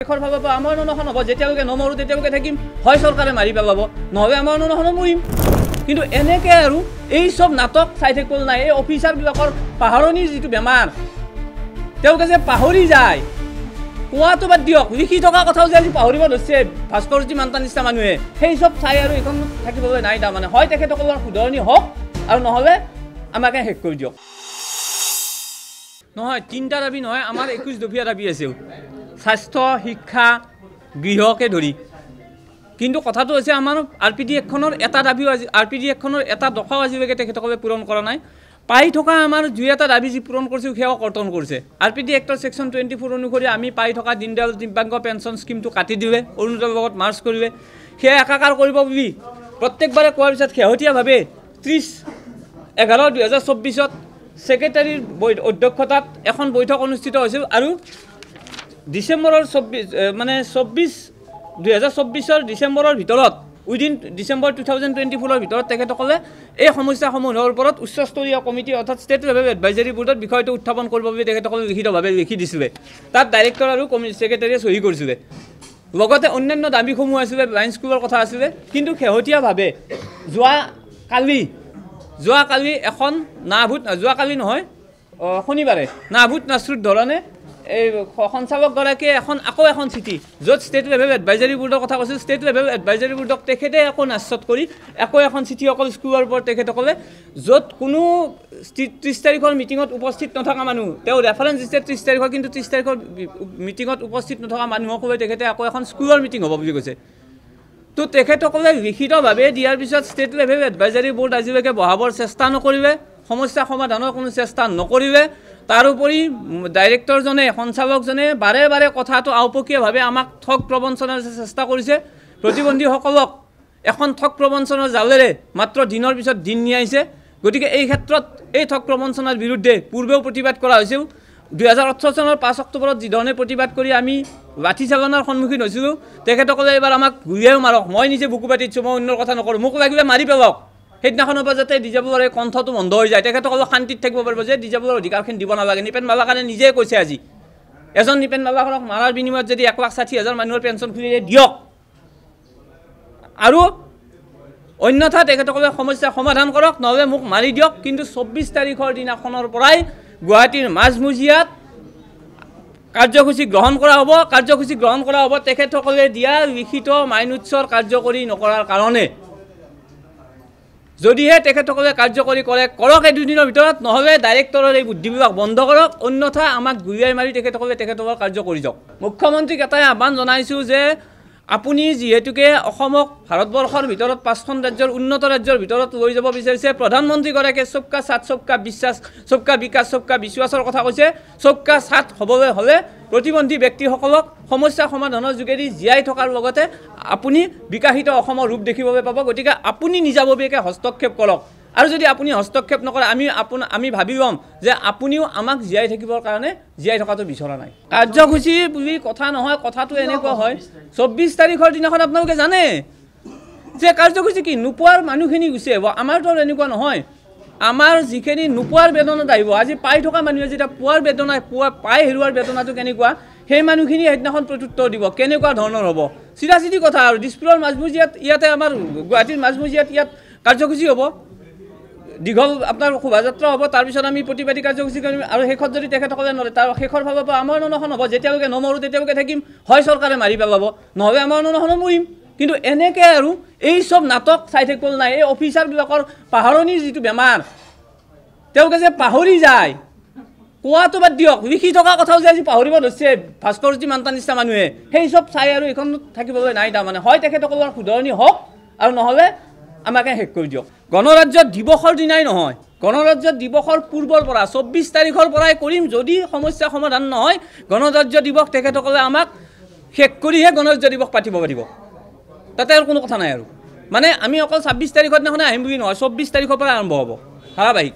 শেষৰ ভাগৰ পৰা আমাৰ অনশন হ'ব যেতিয়ালৈকে নমৰো তেতিয়ালৈকে থাকিম হয় চৰকাৰে মাৰি পেলাব নহ'লে আমাৰ অনশন মৰিম কিন্তু এনেকৈ আৰু এই চব নাটক চাই থাকিব নাই এই অফিচাৰবিলাকৰ পাহৰণিৰ যিটো বেমাৰ তেওঁলোকে যে পাহৰি যায় কোৱাটো বাদ দিয়ক লিখি থকা কথাও যে আজি পাহৰিব ধৰিছে ভাস্কৰজী মান্তা নিচিনা মানুহে সেই চব চাই আৰু এইখন থাকিবলৈ নাই তাৰমানে হয় তেখেতসকলৰ শুধৰণি হওক আৰু নহ'লে আমাকে শেষ কৰি দিয়ক নহয় তিনিটা দাবী নহয় আমাৰ 21 দফীয়া দাবী আছিল স্বাস্থ্য শিক্ষা গৃহকে ধৰি কিন্তু কথাটো হৈছে আমাৰ আৰপিডি এখনৰ এটা দাবীও আজি আৰপিডি এখনৰ এটা দফাও আজিলৈকে তেখেতসকলে পূৰণ কৰা নাই পাই থকা আমাৰ দুই এটা দাবী যি পূৰণ কৰিছে সেয়াও কৰ্তন কৰিছে আৰপিডি এক্টৰ সেকশন 24 অনুসৰি আমি পাই থকা দীনদয়াল দিব্যাংগ পেঞ্চন স্কিমটো কাটি দিলে অৰুণোদয়ৰ লগত মাৰ্জ কৰিলে সেয়া একাকাৰ কৰিব বুলি প্ৰত্যেকবাৰে কোৱাৰ পিছত শেহতীয়াভাৱে 30/11/2024 সেক্ৰেটাৰীৰ অধ্যক্ষতাত এখন বৈঠক অনুষ্ঠিত হৈছিল আৰু ডিসেম্বৰৰ 2024 ডিসেম্বৰৰ ভিতৰত উইদিন ডিসেম্বৰ 2024 ভিতৰত তেখেতসকলে এই সমস্যাসমূহৰ ওপৰত উচ্চস্তৰীয় কমিটি অৰ্থাৎ ষ্টেট লেভেল এডভাইজাৰী বোৰ্ডত বিষয়টো উত্থাপন কৰিব বুলি তেখেতসকলে লিখিতভাৱে লিখি দিছিলে তাত ডাইৰেক্টৰ আৰু সেক্ৰেটাৰীয়ে সহি কৰিছিলে লগতে অন্যান্য দাবীসমূহ আছিলে লাইন স্কুলৰ কথা আছিলে কিন্তু শেহতীয়াভাৱে যোৱাকালি এখন যোৱাকালি নহয় শনিবাৰে নাভূত নাচৰুত ধৰণে এই সঞ্চালকগৰাকীয়ে আকৌ এখন চিঠি য'ত ষ্টেট লেভেল এডভাইজাৰী বোৰ্ডৰ কথা কৈছিল ষ্টেট লেভেল এডভাইজাৰী বোৰ্ডক তেখেতে আকৌ নাচত কৰি আকৌ এখন চিঠি অকল স্কুলৰ ওপৰত তেখেতসকলে য'ত কোনো 30 তাৰিখৰ মিটিঙত উপস্থিত নথকা মানুহ তেওঁ ৰেফাৰেঞ্চ দিছে 30 তাৰিখৰ কিন্তু 30 তাৰিখৰ মিটিঙত উপস্থিত নথকা মানুহক লৈ তেখেতে আকৌ এখন স্কুলৰ মিটিং হ'ব বুলি কৈছে তো তেখেতসকলে লিখিতভাৱে দিয়াৰ পিছত ষ্টেট লেভেল এডভাইজাৰী বোৰ্ড আজিলৈকে বহাবৰ চেষ্টা নকৰিলে সমস্যা সমাধানৰ কোনো চেষ্টা নকৰিলে তাৰোপৰি ডাইৰেক্টৰজনে সঞ্চালকজনে বাৰে বাৰে কথাটো আওপকীয়াভাৱে আমাক ঠগ প্ৰবঞ্চনাৰ চেষ্টা কৰিছে প্ৰতিবন্ধীসকলক এখন ঠগ প্ৰবঞ্চনাৰ জালেৰে মাত্ৰ দিনৰ পিছত দিন নিয়াইছে গতিকে এই ক্ষেত্ৰত এই ঠগ প্ৰবঞ্চনাৰ বিৰুদ্ধে পূৰ্বেও প্ৰতিবাদ কৰা হৈছিল 2018 চনৰ 5 অক্টোবৰত যিধৰণে প্ৰতিবাদ কৰি আমি লাঠি চালনাৰ সন্মুখীন হৈছিলোঁ তেখেতসকলে এবাৰ আমাক ঘূৰিয়াও মাৰক মই নিজে বুকু পাতিছোঁ মই অন্যৰ কথা নকৰোঁ মোক লাগিলে মাৰি পেলাওক সেইদিনাখনৰ পৰা যাতে ডিজাবুলৰ এই কণ্ঠটো বন্ধ হৈ যায় তেখেতসকলক শান্তিত থাকিব পাৰিব যে ডিজাবুলৰ অধিকাৰখিনি দিব নালাগে নিপেন বাবাকানে নিজে কৈছে আজি এজন নিপেন বাবাকানক মাৰাৰ বিনিময়ত যদি 1,60,000 মানুহৰ পেঞ্চন খুলি দিয়ক আৰু অন্যথা তেখেতসকলে সমস্যা সমাধান কৰক নহ'লে মোক মাৰি দিয়ক কিন্তু 24 তাৰিখৰ দিনাখনৰ পৰাই গুৱাহাটীৰ মাজমজিয়াত কাৰ্যসূচী গ্ৰহণ কৰা হ'ব তেখেতসকলে দিয়া লিখিত মাইনুটছৰ কাৰ্যকৰী নকৰাৰ কাৰণে যদিহে তেখেতসকলে কাৰ্যকৰী কৰক এই দুদিনৰ ভিতৰত নহ'লে ডাইৰেক্টৰৰ এই বুদ্ধিবিভাগ বন্ধ কৰক অন্যথা আমাক ঘূৰিয়াই মাৰি তেখেতসকলৰ কাৰ্য কৰি যাওক মুখ্যমন্ত্ৰীক এটাই আহ্বান জনাইছোঁ যে আপুনি যিহেতুকে অসমক ভাৰতবৰ্ষৰ ভিতৰত 5খন ৰাজ্যৰ উন্নত ৰাজ্যৰ ভিতৰত লৈ যাব বিচাৰিছে প্ৰধানমন্ত্ৰীগৰাকীয়ে সবকা সাথ সবকা বিশ্বাস সবকা বিকাশ সবকা বিশ্বাসৰ কথা কৈছে সবকা সাথ হ'বলৈ হ'লে প্ৰতিবন্ধী ব্যক্তিসকলক সমস্যা সমাধানৰ যোগেদি জীয়াই থকাৰ লগতে আপুনি বিকাশিত অসমৰ ৰূপ দেখিবলৈ পাব গতিকে আপুনি নিজাববীয়াকৈ হস্তক্ষেপ কৰক আৰু যদি আপুনি হস্তক্ষেপ নকৰে আমি ভাবি ল'ম যে আপুনিও আমাক জীয়াই থাকিবৰ কাৰণে জীয়াই থকাটো বিচৰা নাই কাৰ্যসূচী বুলি কথা নহয় কথাটো এনেকুৱা হয় 24 তাৰিখৰ দিনাখন আপোনালোকে জানে যে কাৰ্যসূচী কি নোপোৱাৰ মানুহখিনি গুচি আহিব আমাৰতো এনেকুৱা নহয় আমাৰ যিখিনি নোপোৱাৰ বেদনাত আহিব আজি পাই থকা মানুহে যেতিয়া পোৱাৰ বেদনা পাই হেৰুৱাৰ বেদনাটো কেনেকুৱা সেই মানুহখিনি সেইদিনাখন প্ৰত্যুত্তৰ দিব কেনেকুৱা ধৰণৰ হ'ব চিধা কথা আৰু দিছপুৰৰ মাজমজিয়াত ইয়াতে আমাৰ গুৱাহাটীৰ মাজমজিয়াত ইয়াত কাৰ্যসূচী হ'ব দীঘল আপোনাৰ শোভাযাত্ৰা হ'ব তাৰপিছত আমি প্ৰতিবাদী কাৰ্যসূচী কৰিম আৰু শেষত যদি তেখেতসকলে নৰে তাৰ শেষৰ ভাগৰ পৰা আমাৰ অনশন হ'ব যেতিয়ালৈকে নমৰো তেতিয়ালৈকে থাকিম হয় চৰকাৰে মাৰি পেলাব নহ'লে আমাৰ অনশন মৰিম কিন্তু এনেকৈ আৰু এই চব নাটক চাই থাকিব নাই এই অফিচাৰবিলাকৰ পাহৰণিৰ যিটো বেমাৰ তেওঁলোকে যে পাহৰি যায় কোৱাটো বাদ দিয়ক লিখি থকা কথাও যে আজি পাহৰিব ধৰিছে ভাস্কৰজী মান্তা নিচিনা মানুহে সেই চব চাই আৰু এইখন থাকিবলৈ নাই তাৰমানে হয় তেখেতসকলৰ শুধৰণি হওক আৰু নহ'লে আমাকে শেষ কৰি দিয়ক গণৰাজ্য দিৱসৰ দিনাই নহয় গণৰাজ্য দিৱসৰ পূৰ্বৰ পৰা 24 তাৰিখৰ পৰাই কৰিম যদি সমস্যা সমাধান নহয় গণৰাজ্য দিৱস তেখেতসকলে আমাক শেষ কৰিহে গণৰাজ্য দিৱস পাতিব পাৰিব তাতে আৰু কোনো কথা নাই আৰু মানে আমি অকল 26 তাৰিখৰ দিনাখনে আহিম বুলি নহয় 24 তাৰিখৰ পৰা আৰম্ভ হ'ব ধাৰাবাহিক